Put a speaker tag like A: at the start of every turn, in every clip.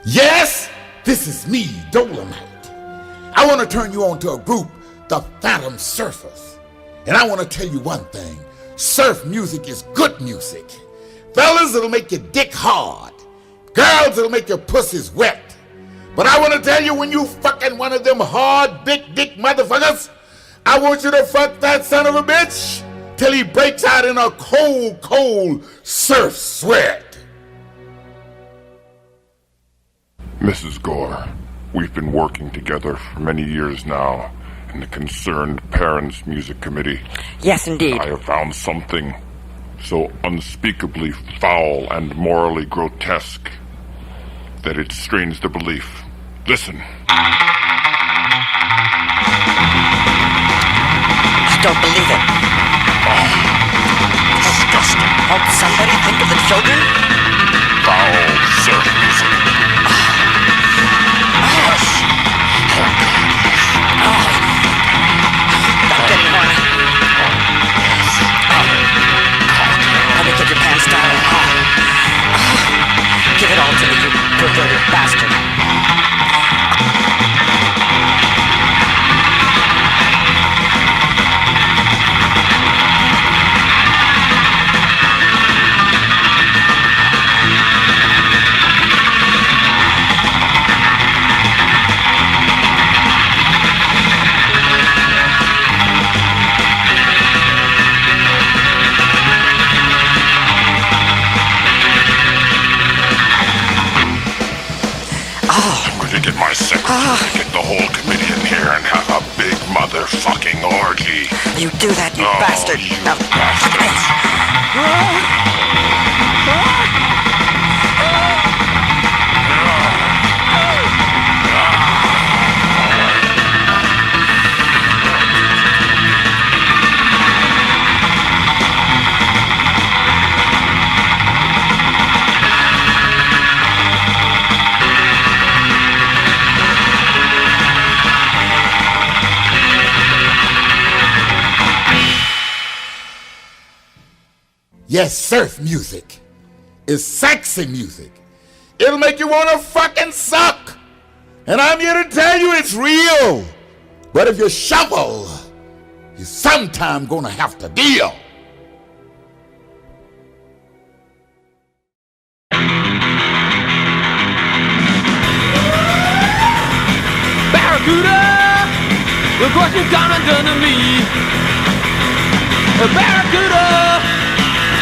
A: Yes, this is me, Dolemite. I want to turn you on to a group, the Phantom Surfers. And I want to tell you one thing. Surf music is good music. Fellas, it'll make your dick hard. Girls, it'll make your pussies wet. But I want to tell you, when you fucking one of them hard, big dick motherfuckers, I want you to fuck that son of a bitch till he breaks out in a cold, cold surf sweat.
B: Mrs. Gore, we've been working together for many years now in the Concerned Parents Music Committee.
C: Yes, indeed.
B: I have found something so unspeakably foul and morally grotesque that it strains the belief. Listen.
C: I don't believe it.
B: Oh, disgusting.
C: Won't somebody think of the children?
B: Foul surf music. Yes. Oh, God.
C: I'm getting horny. Let me get your pants down. Give it all to me, you perverted bastard.
B: Get my secretary, get the whole committee in here and have a big motherfucking orgy.
C: You do that, you bastard.
B: You bastards.
A: Yes, surf music is sexy music. It'll make you want to fucking suck. And I'm here to tell you it's real. But if you shovel, you're sometime gonna have to deal.
D: Barracuda, look what you've gone and done to me. Barracuda,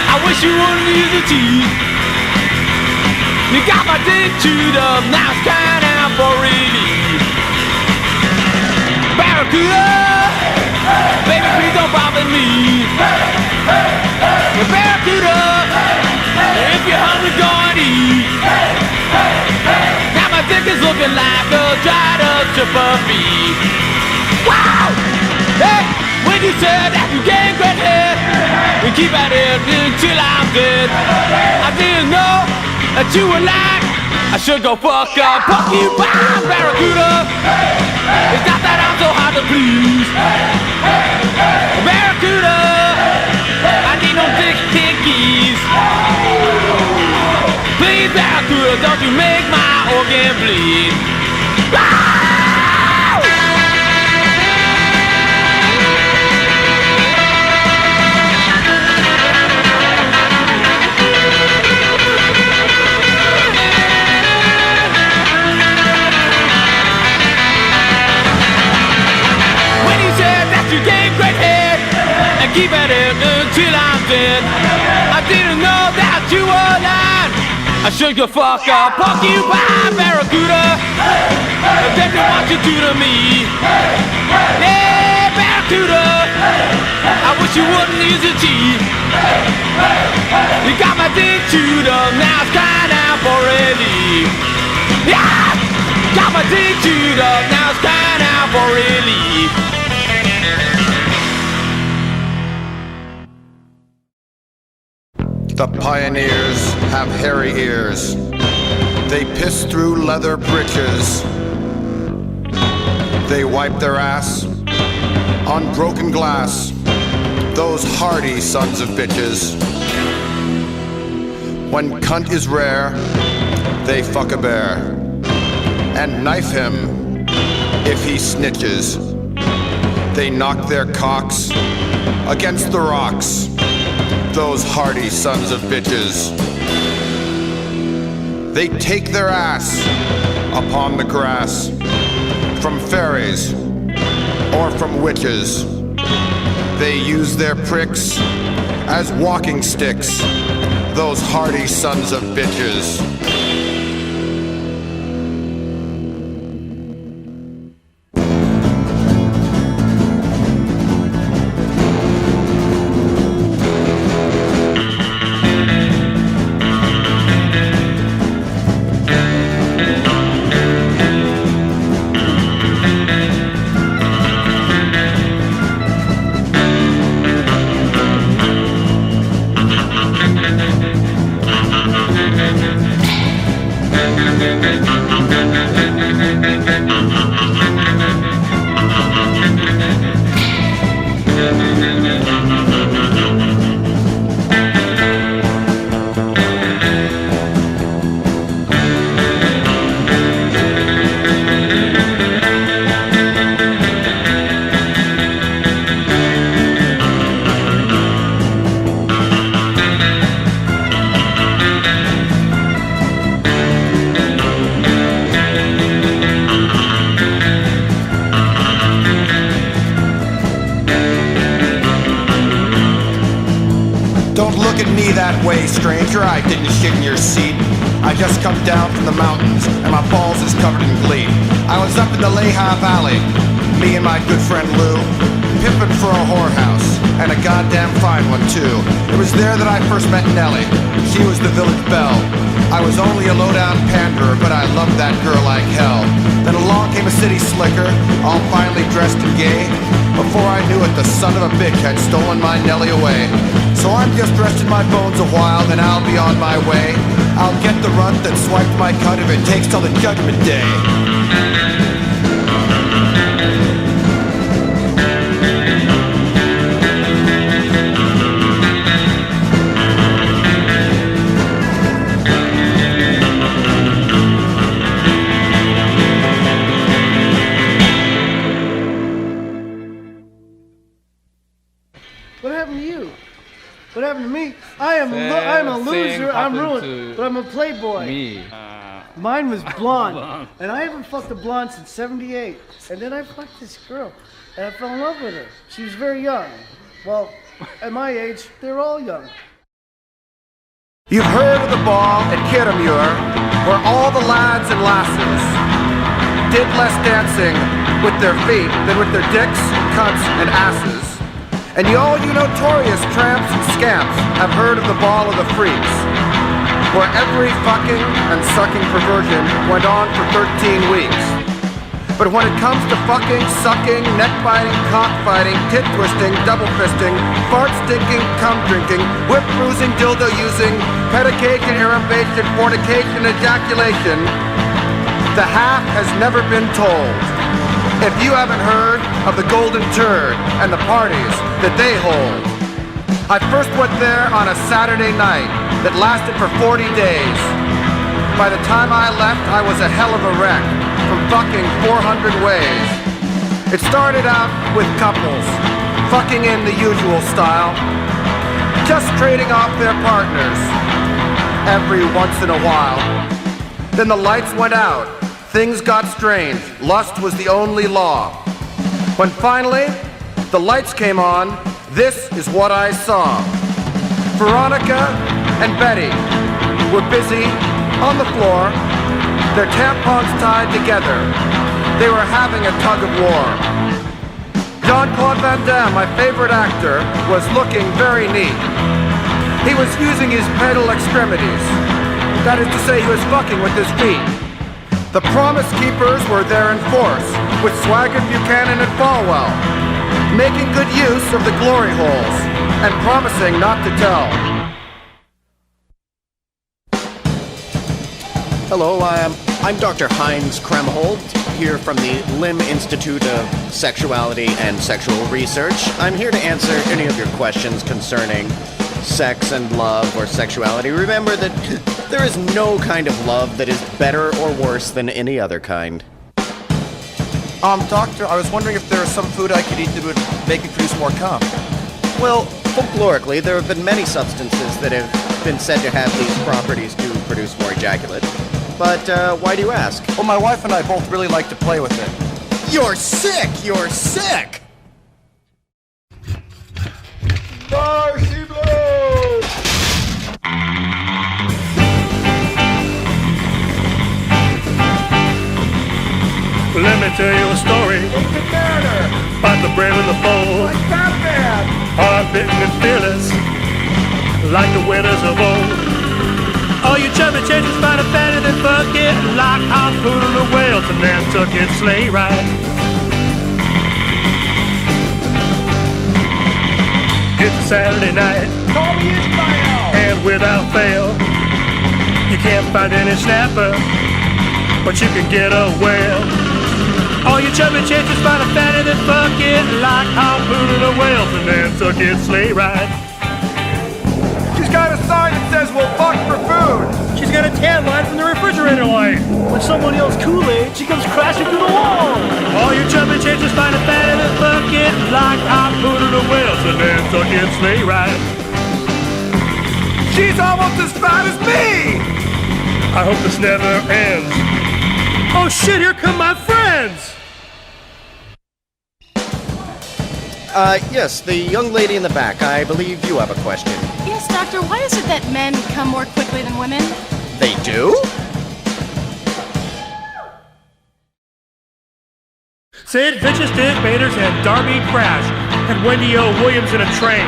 D: I wish you wouldn't use your teeth. You got my dick chewed up, now it's crying out for relief. Barracuda, baby, please don't bother me. Barracuda, if you're hungry, go and eat. Now my dick is looking like a dried up chipper feet. Wow! Hey, when you said that you gained great head, we keep at it until I'm dead. I didn't know that you were like I should go fuck a porcupine, Barracuda. It's not that I'm so hard to please. Barracuda, I need no dick hickeys. Please, Barracuda, don't you make my organ bleed. You gave great head and keep at it until I'm dead. I didn't know that you were lying. I should go fuck a porcupine, Barracuda. That's what you do to me. Yeah, Barracuda, I wish you wouldn't use your teeth. You got my dick chewed up, now it's crying out for relief. Yeah, got my dick chewed up, now it's crying out for relief.
E: The pioneers have hairy ears. They piss through leather breeches. They wipe their ass on broken glass. Those hardy sons of bitches. When cunt is rare, they fuck a bear. and knife him if he snitches. They knock their cocks against the rocks, those hardy sons of bitches. They take their ass upon the grass from fairies or from witches. They use their pricks as walking sticks, those hardy sons of bitches. Stranger, I didn't shit in your seat. I just come down from the mountains and my balls is covered in glee. I was up in the Sleigh Valley, me and my good friend Lou, pimping for a whorehouse, and a goddamn fine one too. It was there that I first met Nellie. She was the village belle. I was only a low-down panderer, but I loved that girl like hell. Then along came a city slicker, all finely dressed and gay. Before I knew it, the son of a bitch had stolen my Nellie away. So I'm just resting my bones a while, then I'll be on my way. I'll get the runt that swiped my cut if it takes till the judgment day.
F: What happened to you? What happened to me? I'm a loser. I'm ruined. But I'm a playboy.
D: Me.
F: Mine was blonde. And I haven't fucked a blonde since 78. And then I fucked this girl. And I fell in love with her. She was very young. Well, at my age, they're all young.
E: You've heard of the ball at Kittamure, where all the lads and lasses did less dancing with their feet than with their dicks, cunts, and asses. And all you notorious tramps and scamps have heard of the ball of the freaks, where every fucking and sucking perversion went on for 13 weeks. But when it comes to fucking, sucking, neck-biting, cock-fighting, tit-twisting, double-fisting, fart-stinking, cum-drinking, whip-bruising, dildo-using, pedication, eruption, fornication, ejaculation, the half has never been told. If you haven't heard of the Golden Turd and the parties that they hold. I first went there on a Saturday night that lasted for 40 days. By the time I left, I was a hell of a wreck from fucking 400 ways. It started out with couples, fucking in the usual style, just trading off their partners every once in a while. Then the lights went out. Things got strange. Lust was the only law. When finally the lights came on, this is what I saw. Veronica and Betty were busy on the floor, their tampons tied together. They were having a tug of war. Jean-Claude Van Damme, my favorite actor, was looking very neat. He was using his pedal extremities. That is to say, he was fucking with his feet. The Promise Keepers were there in force, with Swagger, Buchanan, and Falwell, making good use of the glory holes, and promising not to tell.
G: Hello, I'm Dr. Heinz Kremhold, here from the Lim Institute of Sexuality and Sexual Research. I'm here to answer any of your questions concerning sex and love or sexuality, remember that there is no kind of love that is better or worse than any other kind.
E: Doctor, I was wondering if there is some food I could eat that would make me produce more cum.
G: Well, folklorically, there have been many substances that have been said to have these properties to produce more ejaculate. But why do you ask?
E: Well, my wife and I both really like to play with it.
G: You're sick! You're sick!
A: Mercy blow!
H: Let me tell you a story about the brave and the bold, hard-bitten and fearless, like the winners of old. All you chubby changes find it better than fuck it, like harpooning a whale to Nantucket sleigh ride. It's a Saturday night, and without fail, you can't find any snapper, but you can get a whale. All you chubby chances find a fatter than fuck it, like harpooning a whale to Nantucket sleigh ride.
E: She's got a sign that says we'll fuck for food.
H: She's got a tan line from the refrigerator light.
F: When someone yells Kool-Aid, she comes crashing through the wall.
H: All you chubby chances find a fatter than fuck it, like harpooning a whale to Nantucket sleigh ride.
E: She's almost as fat as me!
H: I hope this never ends. Oh shit, here come my friends!
G: Yes, the young lady in the back, I believe you have a question.
I: Yes, Doctor, why is it that men come more quickly than women?
G: They do?
H: Sid Vicious Dick Bader's and Darby Crash, and Wendy O. Williams in a train.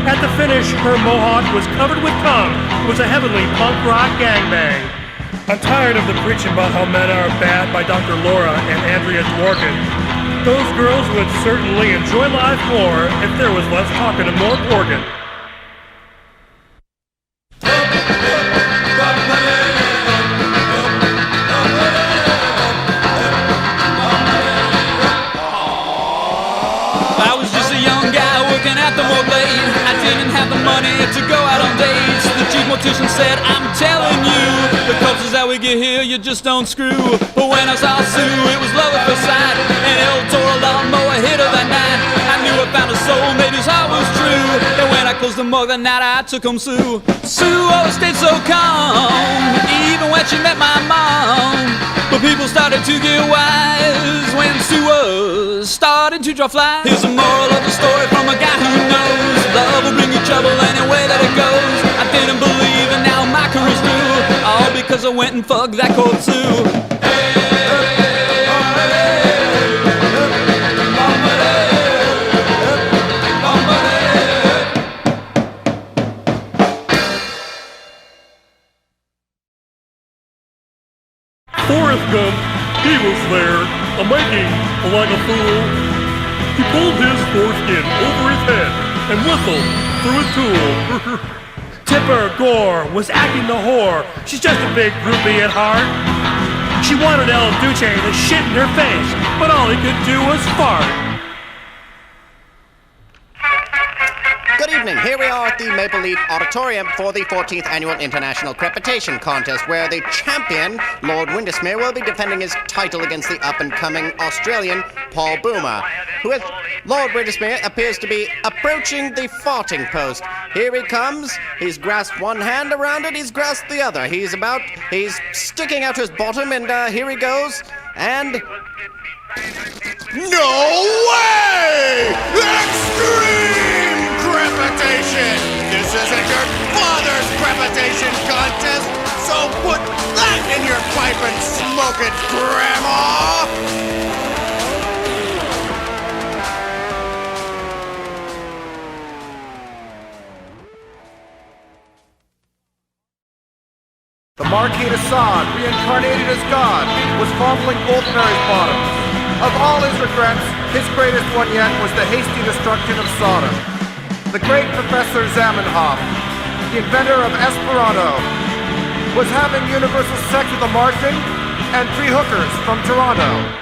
H: At the finish, her mohawk was covered with cum. It was a heavenly punk rock gangbang. I'm tired of the preaching about how men are bad by Dr. Laura and Andrea Dworkin. Those girls would certainly enjoy life more if there was less talking and more organ.
D: I was just a young guy working at the Morglade. I didn't have the money to go out on dates. The chief mortician said, I'm telling you, the corpses that we get here, you just don't screw. But when I saw Sue, it was love at first sight. And El Toro lawnmower hit her that night. I knew I found a soulmate, his heart was true. And when I closed the morgue that night, I took home Sue. Sue always stayed so calm, even when she met my mom. But people started to get wise when Sue was starting to draw flies. Here's the moral of the story from a guy who knows love will bring you trouble any way that it goes. I didn't believe and now my career's through, all because I went and fucked that cold Sue.
H: Forrest Gump, he was there, making like a fool. He pulled his foreskin over his head and whistled through his tool. Tipper Gore was acting the whore. She's just a big groupie at heart. She wanted El Duce to shit in her face, but all he could do was fart.
G: Good evening. Here we are at the Maple Leaf Auditorium for the 14th Annual International Crepitation Contest, where the champion, Lord Windesmere, will be defending his title against the up-and-coming Australian, Paul Boomer, who, as Lord Windesmere appears to be approaching the farting post. Here he comes. He's grasped one hand around it. He's grasped the other. He's sticking out his bottom, and here he goes, and...
A: No way! Extreme crepitation! This isn't your father's crepitation contest, so put that in your pipe and smoke it, Grandma!
E: The Marquis de Sade, reincarnated as God, was fondling Oldenburry's bottoms. Of all his regrets, his greatest one yet was the hasty destruction of Sodom. The great Professor Zamenhof, the inventor of Esperanto, was having universal sex with a Martian and 3 hookers from Toronto.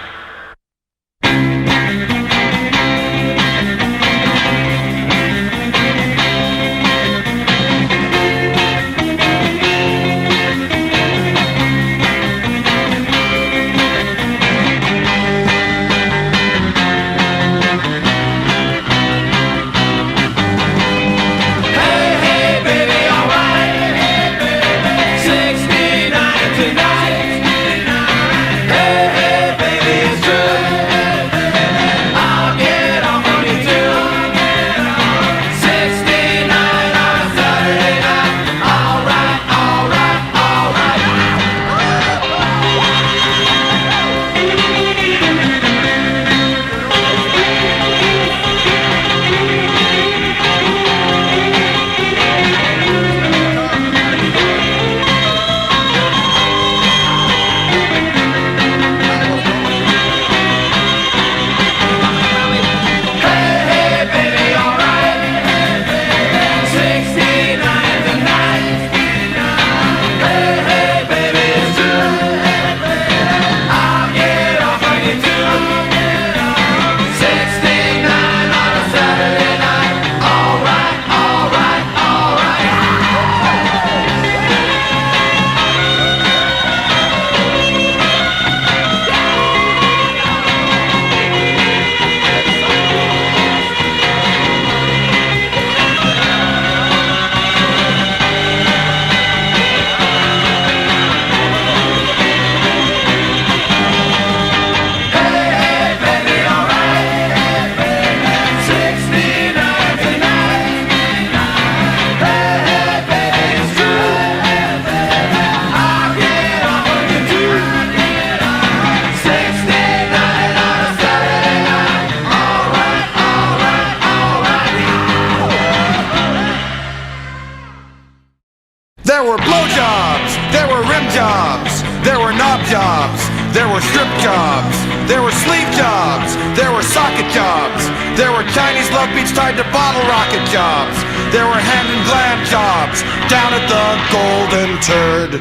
E: There were blowjobs, there were rim jobs, there were knob jobs, there were strip jobs, there were sleeve jobs, there were socket jobs, there were Chinese love beats tied to bottle rocket jobs, there were hand and gland jobs down at the Golden Turd.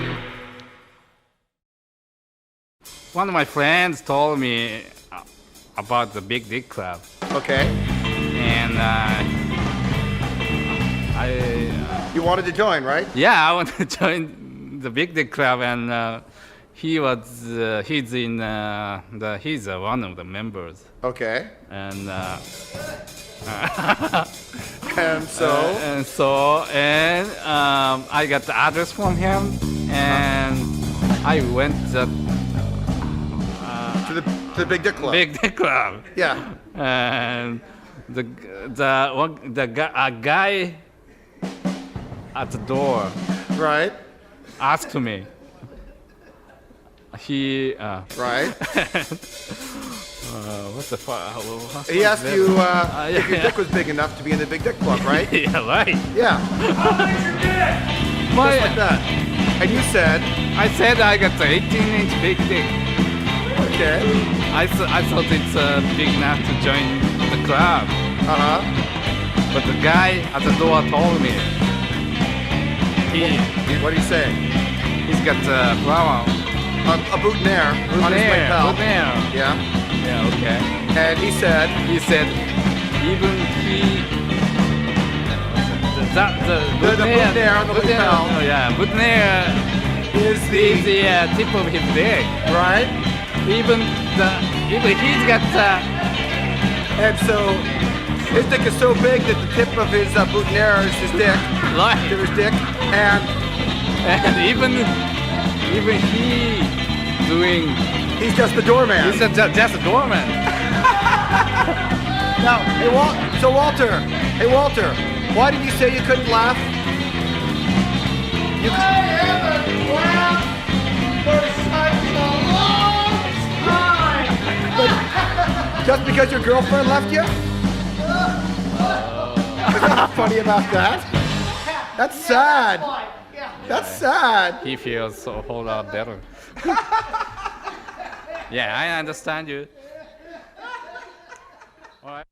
D: One of my friends told me about the Big Dick Club.
E: Okay.
D: And
E: You wanted to join, right?
D: yeah, I wanted to join the Big Dick Club, and he's one of the members.
E: Okay.
D: And
E: And
D: I got the address from him, and I went
E: to the Big Dick Club.
D: Big Dick Club.
E: Yeah.
D: And a guy at the door
E: Right.
D: asked me. He
E: Right.
D: what the fuck?
E: He asked you if your dick was big enough to be in the Big Dick Club, right?
D: Yeah, right.
E: Yeah. Just like that. And you said,
D: I said I got the 18-inch big dick.
E: okay.
D: I thought it's big enough to join the club.
E: Uh-huh.
D: But the guy at the door told me
E: What do you say?
D: he's got a flower
E: A boutonniere.
D: on
E: his
D: air.
E: lapel.
D: On air.
E: Yeah.
D: Yeah, okay.
E: And he said,
D: even he. The
E: boutonniere on the lapel.
D: Oh yeah, boutonniere
E: is
D: is the tip of his dick.
E: right?
D: Even he's got
E: And so his dick is so big that the tip of his boutonniere is his dick.
D: Right.
E: To his dick. And
D: even he doing.
E: he's just the doorman.
D: He's just a doorman.
E: Now, hey Walter, why did you say you couldn't laugh?
F: I haven't laughed for such a long time.
E: Just because your girlfriend left you? There's nothing funny about that. That's sad. That's sad.
D: He feels a whole lot better. Yeah, I understand you. All right.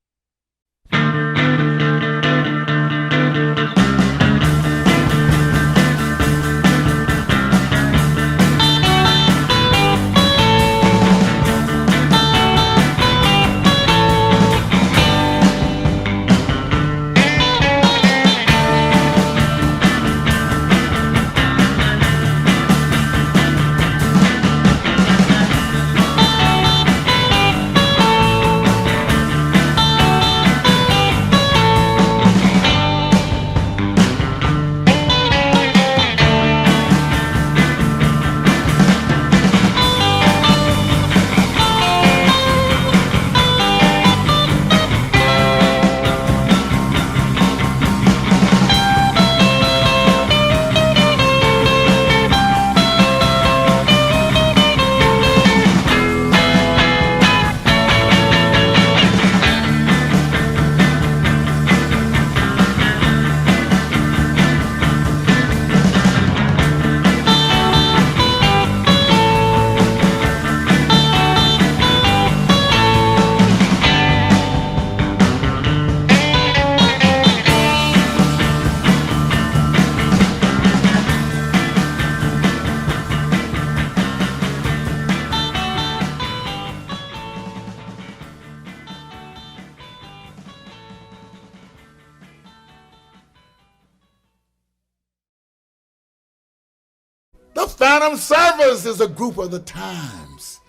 A: The Phantom Surfers is a group of the times.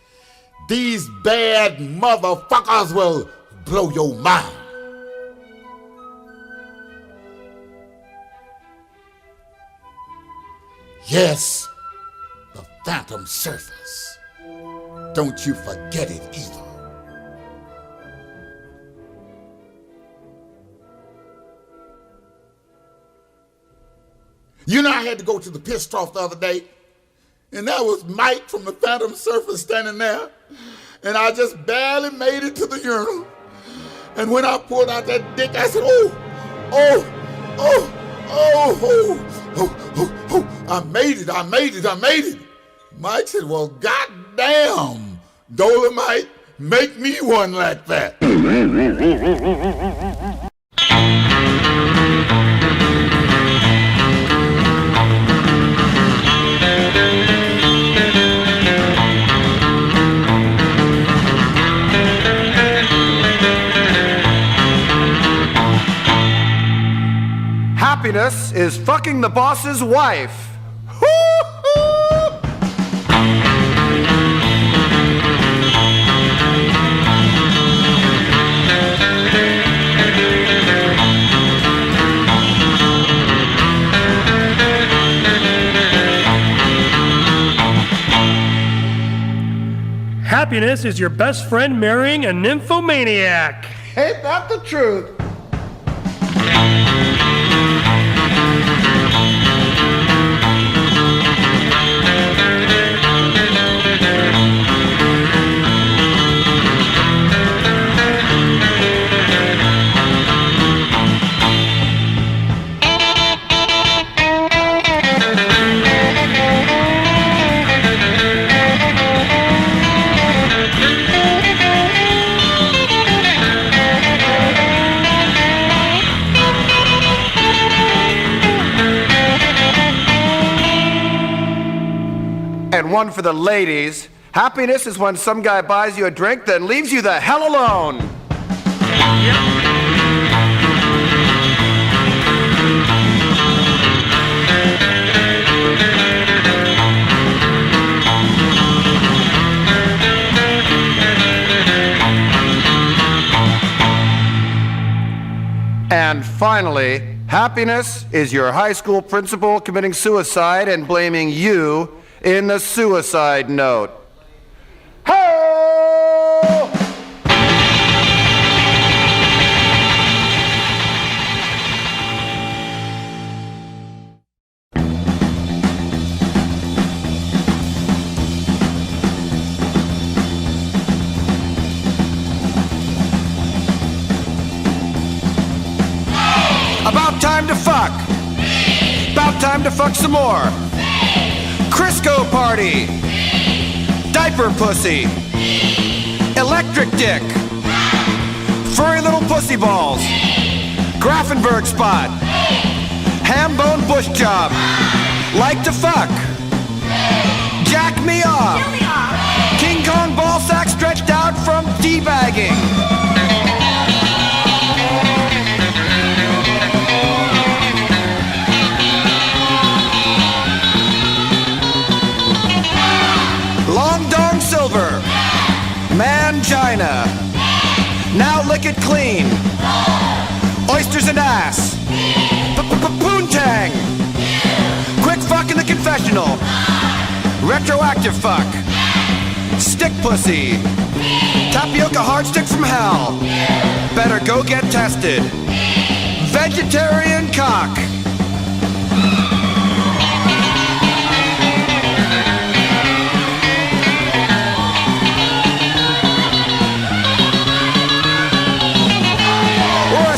A: These bad motherfuckers will blow your mind. Yes, the Phantom Surfers. Don't you forget it either. You know, I had to go to the piss trough the other day, and there was Mike from the Phantom Surfers standing there, and I just barely made it to the urinal. And when I pulled out that dick, I said, oh, oh, oh, oh, oh, oh, oh, oh. I made it. Mike said, well, goddamn, Dolemite, make me one like that.
E: Happiness is fucking the boss's wife.
H: Happiness is your best friend marrying a nymphomaniac.
F: Ain't that the truth?
E: And one for the ladies. Happiness is when some guy buys you a drink, then leaves you the hell alone. And finally, happiness is your high school principal committing suicide and blaming you in the suicide note. Ho! About time to fuck. About time to fuck some more. Crisco party, diaper pussy, electric dick, furry little pussy balls, Grafenberg spot, ham bone bush job, like to fuck, jack me off, King Kong ball sack stretched out from teabagging. Long dong silver, mangina, now lick it clean, oysters and ass, poontang, quick fuck in the confessional, retroactive fuck, stick pussy, tapioca hard stick from hell, better go get tested, vegetarian cock.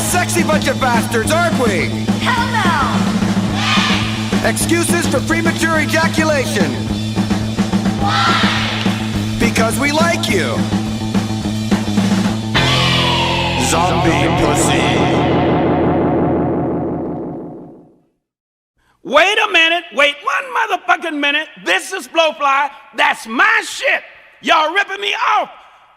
E: Sexy bunch of bastards, aren't we?
I: Hell no!
E: Excuses for premature ejaculation.
I: Why?
E: Because we like you. Zombie pussy.
J: Wait a minute, wait one motherfucking minute. This is Blowfly. That's my shit. Y'all ripping me off.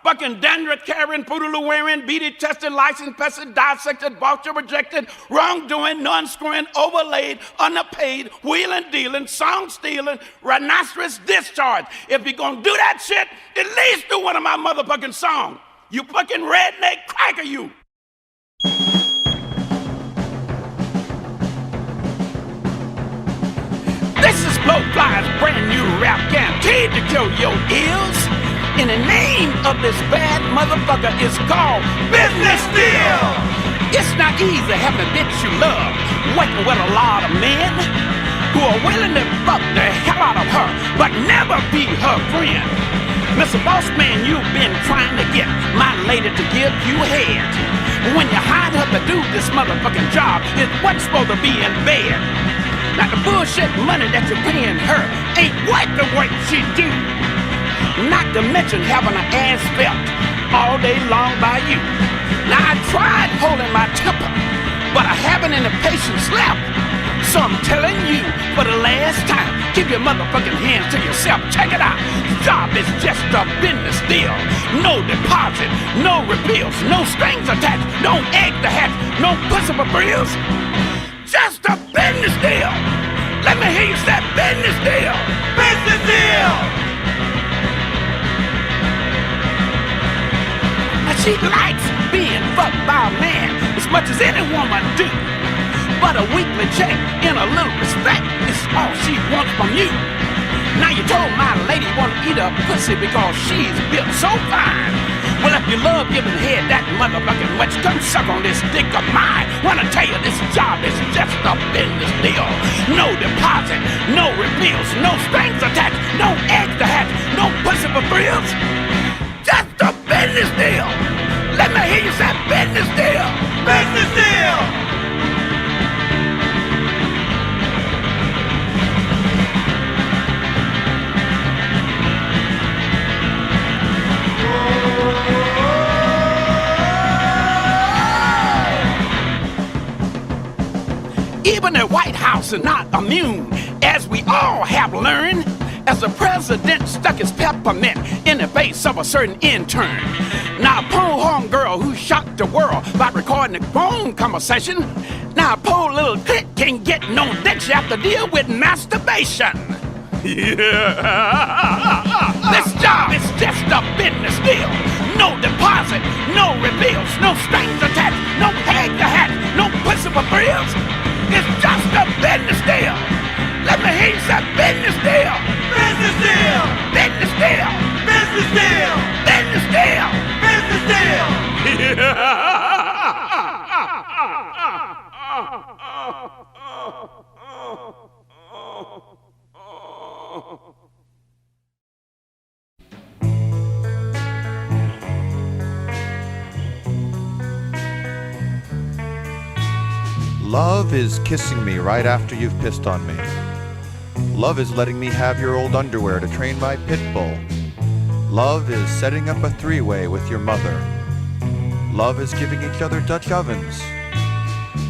J: Fucking dandruff carrying, poodaloo wearing, beady chested, license pested, dissected, voucher rejected, wrongdoing, non-screwing, overlaid, underpaid, wheeling, dealing, song stealing, rhinoceros discharge. If you're gonna do that shit, at least do one of my motherfucking songs. You fucking redneck cracker, you. This is Blowfly's brand new rap guaranteed to kill your ears. In the name of this bad motherfucker is called business deal. It's not easy having a bitch you love, working with a lot of men who are willing to fuck the hell out of her, but never be her friend. Mr. Boss Man, you've been trying to get my lady to give you head. When you hired her to do this motherfucking job, it wasn't supposed to be in bed. Now the bullshit money that you're paying her ain't worth the work she do. Not to mention having an ass felt all day long by you. Now I tried holding my temper, but I haven't any patience left. So I'm telling you for the last time, keep your motherfucking hands to yourself. Check it out. The job is just a business deal. No deposit, no repeals, no strings attached, no egg to hatch, no pussy for frills. Just a business deal. Let me hear you say business deal. Business deal. Now she likes being fucked by a man as much as any woman do. But a weekly check and a little respect is all she wants from you. Now you told my lady you want to eat her pussy because she's built so fine. Well, if you love giving head that motherfucking much, come suck on this dick of mine. Wanna tell you this job is just a business deal. No deposit, no repeals, no strings attached, no eggs to hatch, no pussy for frills. Just a business deal. Let me hear you say business deal. Business deal. Even the White House is not immune, as we all have learned, as the president stuck his peppermint in the face of a certain intern. Now, a poor homegirl who shocked the world by recording a phone conversation. Now, a poor little clit can't get no dick. She have to deal with masturbation. Yeah. This job is just a business deal. No deposit, no reveals, no strings attached, no egg to hatch, no pussy for frills. It's just a business deal. Let me hear you say business deal. Business deal. Business deal. Business deal. Business deal. Business deal.
K: Love is kissing me right after you've pissed on me. Love is letting me have your old underwear to train my pit bull. Love is setting up a three-way with your mother. Love is giving each other Dutch ovens.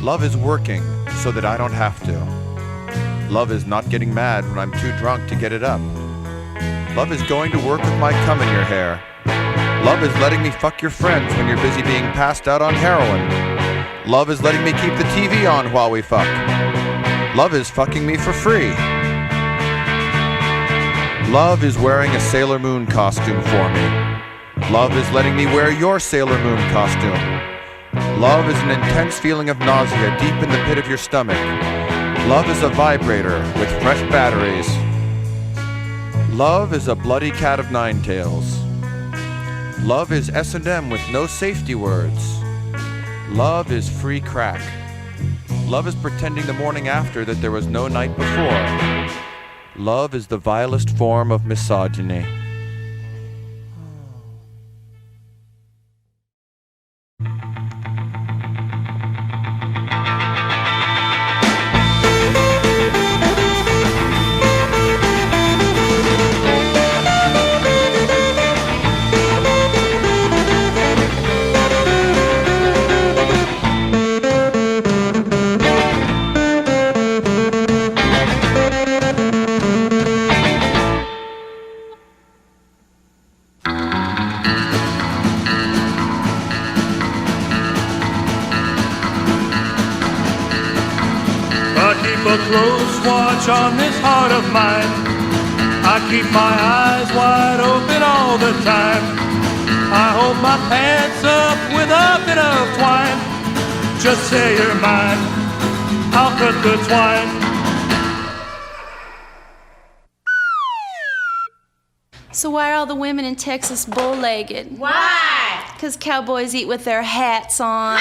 K: Love is working so that I don't have to. Love is not getting mad when I'm too drunk to get it up. Love is going to work with my cum in your hair. Love is letting me fuck your friends when you're busy being passed out on heroin. Love is letting me keep the TV on while we fuck. Love is fucking me for free. Love is wearing a Sailor Moon costume for me. Love is letting me wear your Sailor Moon costume. Love is an intense feeling of nausea deep in the pit of your stomach. Love is a vibrator with fresh batteries. Love is a bloody cat of nine tails. Love is S&M with no safety words. Love is free crack. Love is pretending the morning after that there was no night before. Love is the vilest form of misogyny.
H: On this heart of mine, I keep my eyes wide open all the time. I hold my pants up with a bit of twine. Just say you're mine, I'll cut the twine.
I: So why are all the women in Texas bow-legged? Why? Because cowboys eat with their hats on.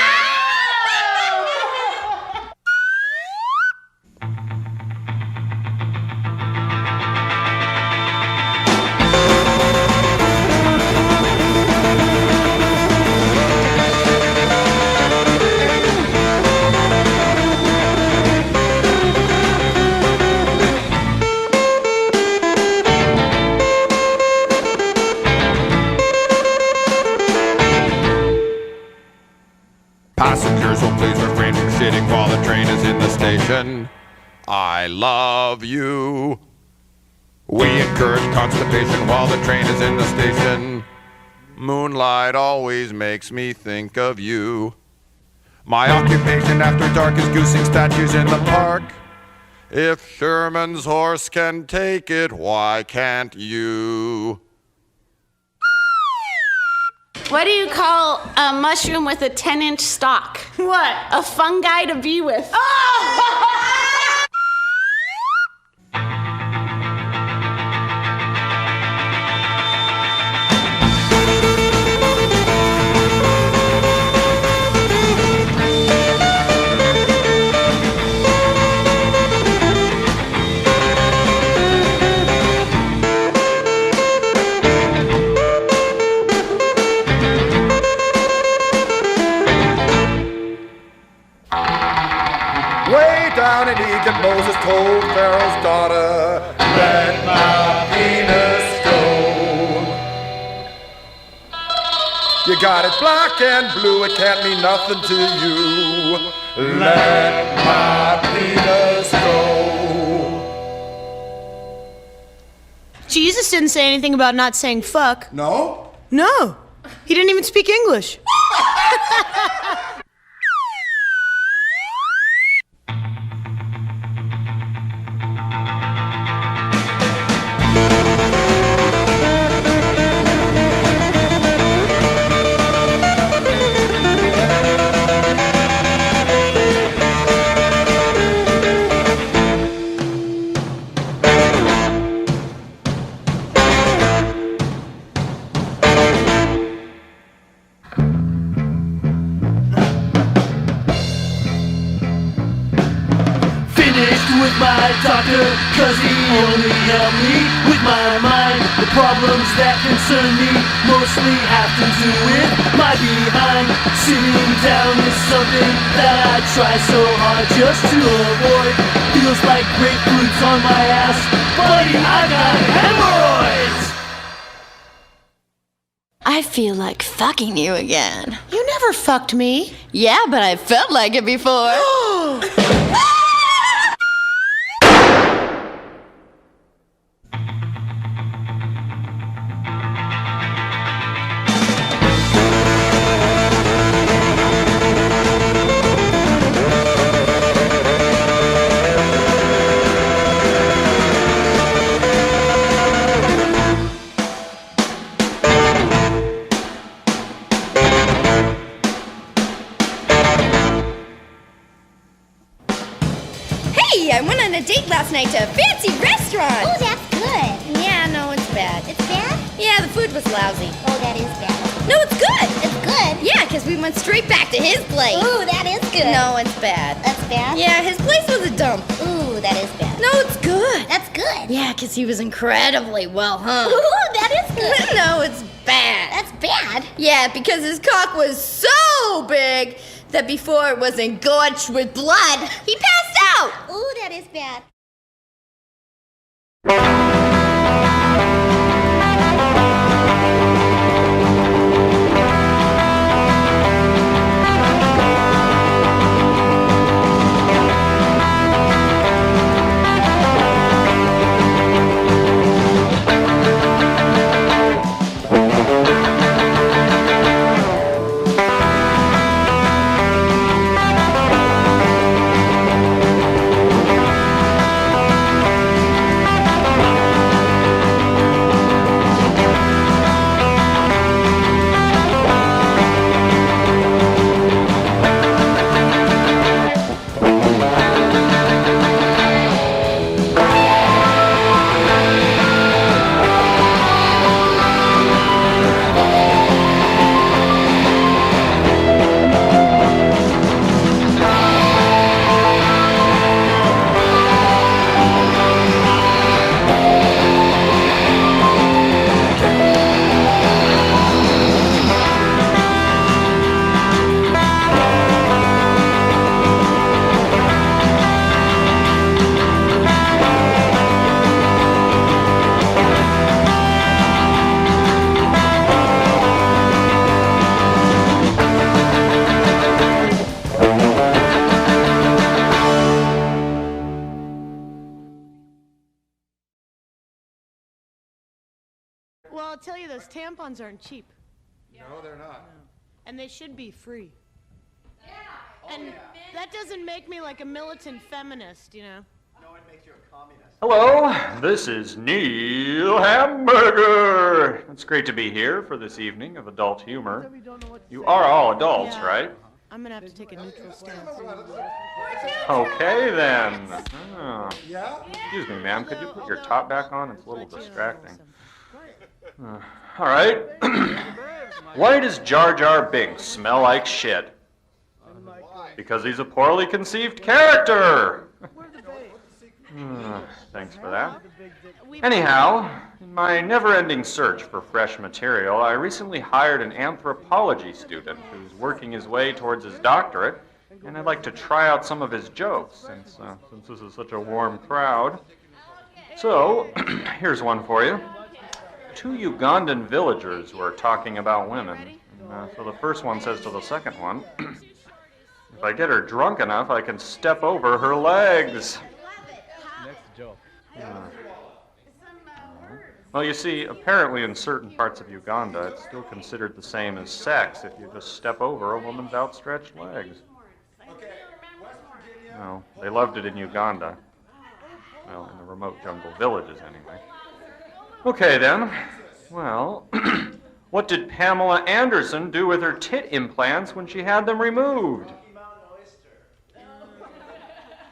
K: station. I love you. We encourage constipation while the train is in the station. Moonlight always makes me think of you. My occupation after dark is goosing statues in the park. If Sherman's horse can take it, why can't you?
L: What do you call a mushroom with a 10-inch stalk?
F: What?
L: A fungi to be with.
E: Down in Egypt, Moses told Pharaoh's daughter, let my penis go. You got it black and blue, it can't mean nothing to you. Let my penis go.
M: Jesus didn't say anything about not saying fuck.
E: No?
M: No. He didn't even speak English.
D: With my doctor, cause he only helped me with my mind. The problems that concern me mostly have to do with my behind. Sitting down is something that I try so hard just to avoid. Feels like grapefruits on my ass, buddy, I got hemorrhoids.
I: I feel like fucking you again.
M: You never fucked me.
I: Yeah, but I felt like it before.
N: I went on a date last night to a fancy restaurant.
O: Oh, that's good.
N: Yeah, no, it's bad.
O: It's bad?
N: Yeah, the food was lousy.
O: Oh, that is bad.
N: No, it's good.
O: It's good?
N: Yeah, because we went straight back to his place.
O: Ooh, that is good.
N: No, it's bad.
O: That's bad?
N: Yeah, his place was a dump.
O: Ooh, that is bad.
N: No, it's good.
O: That's good.
N: Yeah, because he was incredibly well hung.
O: Ooh, that is good.
N: No, it's bad.
O: That's bad?
N: Yeah, because his cock was so big that before it was engorged with blood, he passed out.
O: Ooh, that is bad.
M: I'll tell you, those tampons aren't cheap.
E: No, they're not.
M: And they should be free. And that doesn't make me like a militant feminist, you know?
E: No, it makes you a communist.
P: Hello, this is Neil Hamburger. It's great to be here for this evening of adult humor. You are all adults,
M: Yeah.
P: right?
M: I'm gonna have to take a neutral stance.
P: Okay, then. Oh. Excuse me, ma'am. Could you put your top back on? It's a little distracting. All right. Why does Jar Jar Binks smell like shit? Because he's a poorly conceived character. Thanks for that. Anyhow, in my never-ending search for fresh material, I recently hired an anthropology student who's working his way towards his doctorate, and I'd like to try out some of his jokes, since this is such a warm crowd. So, here's one for you. Two Ugandan villagers were talking about women. So the first one says to the second one, if I get her drunk enough, I can step over her legs.
Q: Next joke.
P: Well, you see, apparently in certain parts of Uganda, it's still considered the same as sex if you just step over a woman's outstretched legs. Well, they loved it in Uganda. Well, in the remote jungle villages, anyway. Okay, then. Well, what did Pamela Anderson do with her tit implants when she had them removed?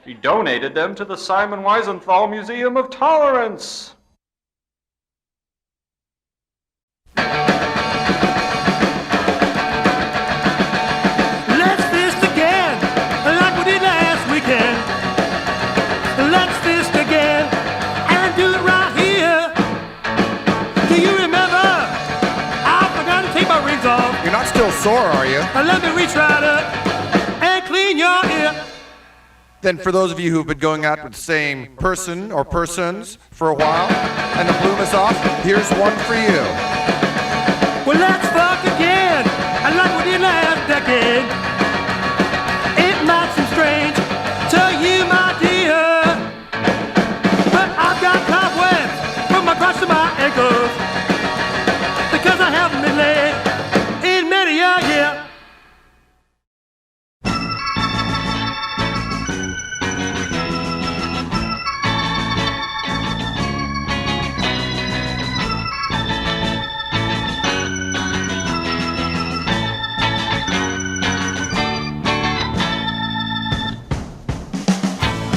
P: She donated them to the Simon Wiesenthal Museum of Tolerance.
H: Let's fist again, like we did last weekend. Let's fist again, and do it right here. Do you remember? I forgot to take my rings off.
E: You're not still sore, are you?
H: Let me reach right up and clean your ear.
E: Then for those of you who've been going out with the same person or persons for a while, and the bloom is off, here's one for you.
H: Well, let's fuck again, like we did last decade. It might seem strange to you, my dear, but I've got cobwebs from my crotch to my ankles, because I haven't been laid in many a year.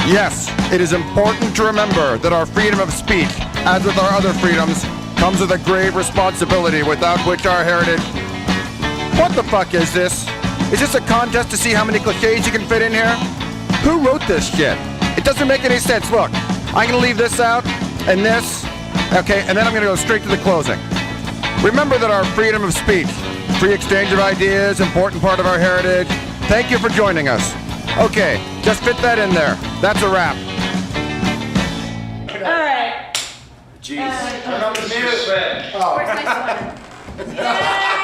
E: Yes, it is important to remember that our freedom of speech, as with our other freedoms, comes with a grave responsibility without which our heritage... What the fuck is this? Is this a contest to see how many cliches you can fit in here? Who wrote this shit? It doesn't make any sense. Look, I'm gonna leave this out, and this, okay, and then I'm gonna go straight to the closing. Remember that our freedom of speech, free exchange of ideas, important part of our heritage. Thank you for joining us. Okay, just fit that in there. That's a wrap.
L: All right.
Q: Jeez. Turn on the music.
L: Where's my sweater?